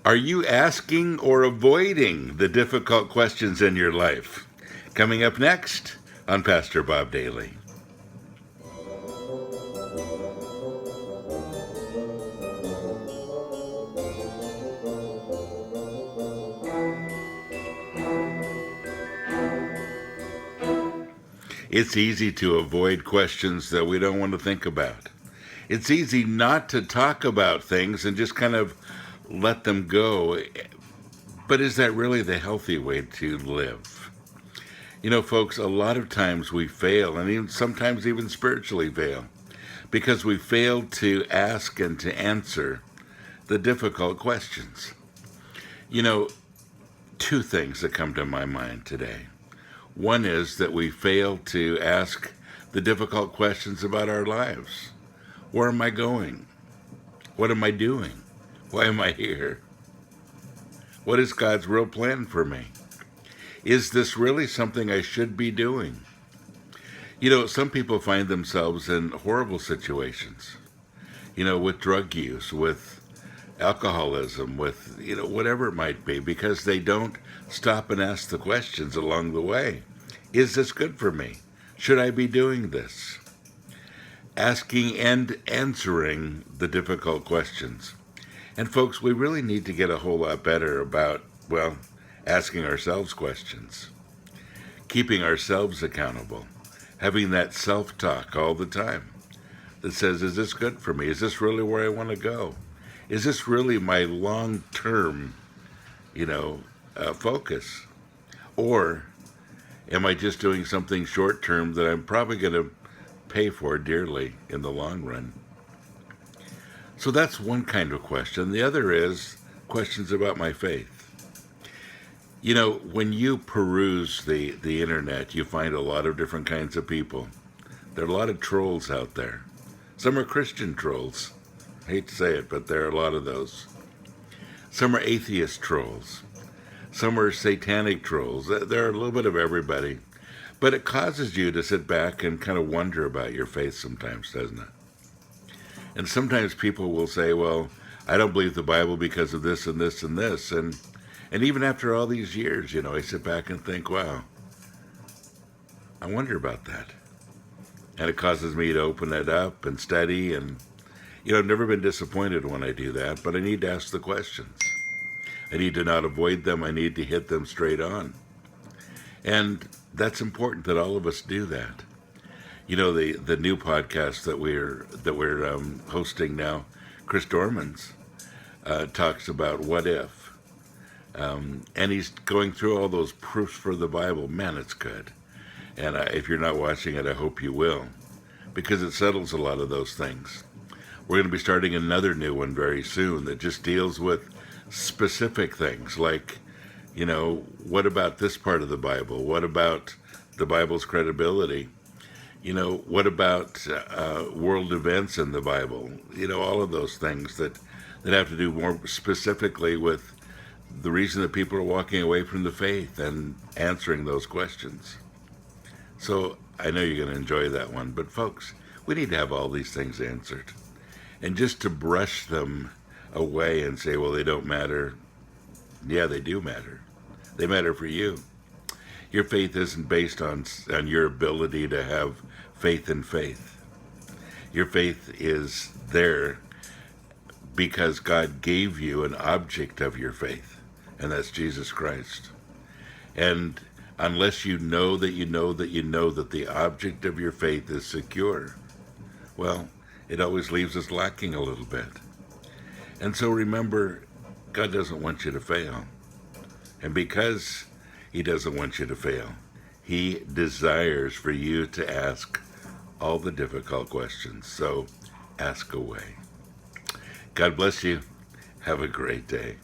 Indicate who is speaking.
Speaker 1: Are you asking or avoiding the difficult questions in your life? Coming up next on Pastor Bob Daily. It's easy to avoid questions that we don't want to think about. It's easy not to talk about things and just kind of let them go. But is that really the healthy way to live? You know, folks, a lot of times we fail, and even sometimes even spiritually fail, because we fail to ask and to answer the difficult questions. You know, two things that come to my mind today. One is that we fail to ask the difficult questions about our lives. Where am I going? What am I doing? Why am I here? What is God's real plan for me? Is this really something I should be doing? You know, some people find themselves in horrible situations, you know, with drug use, with alcoholism, with, you know, whatever it might be, because they don't stop and ask the questions along the way. Is this good for me? Should I be doing this? Asking and answering the difficult questions. And folks, we really need to get a whole lot better about, well, asking ourselves questions, keeping ourselves accountable, having that self-talk all the time that says, is this good for me? Is this really where I want to go? Is this really my long-term, focus? Or am I just doing something short-term that I'm probably going to pay for dearly in the long run? So that's one kind of question. The other is questions about my faith. You know, when you peruse the internet, you find a lot of different kinds of people. There are a lot of trolls out there. Some are Christian trolls. I hate to say it, but there are a lot of those. Some are atheist trolls. Some are satanic trolls. There are a little bit of everybody. But it causes you to sit back and kind of wonder about your faith sometimes, doesn't it? And sometimes people will say, well, I don't believe the Bible because of this and this and this. And even after all these years, I sit back and think, wow, I wonder about that. And it causes me to open it up and study. And, I've never been disappointed when I do that, but I need to ask the questions. I need to not avoid them. I need to hit them straight on. And that's important that all of us do that. The new podcast that we're hosting now, Chris Dorman's, talks about what if. And he's going through all those proofs for the Bible. Man, it's good. And if you're not watching it, I hope you will, because it settles a lot of those things. We're going to be starting another new one very soon that just deals with specific things like, what about this part of the Bible? What about the Bible's credibility? What about world events in the Bible? All of those things that have to do more specifically with the reason that people are walking away from the faith and answering those questions. So I know you're going to enjoy that one. But folks, we need to have all these things answered. And just to brush them away and say, well, they don't matter. Yeah, they do matter. They matter for you. Your faith isn't based on your ability to have faith in faith. Your faith is there because God gave you an object of your faith, and that's Jesus Christ. And unless you know that you know that you know that the object of your faith is secure, well, it always leaves us lacking a little bit. And so remember, God doesn't want you to fail. And because He doesn't want you to fail, He desires for you to ask all the difficult questions. So ask away. God bless you. Have a great day.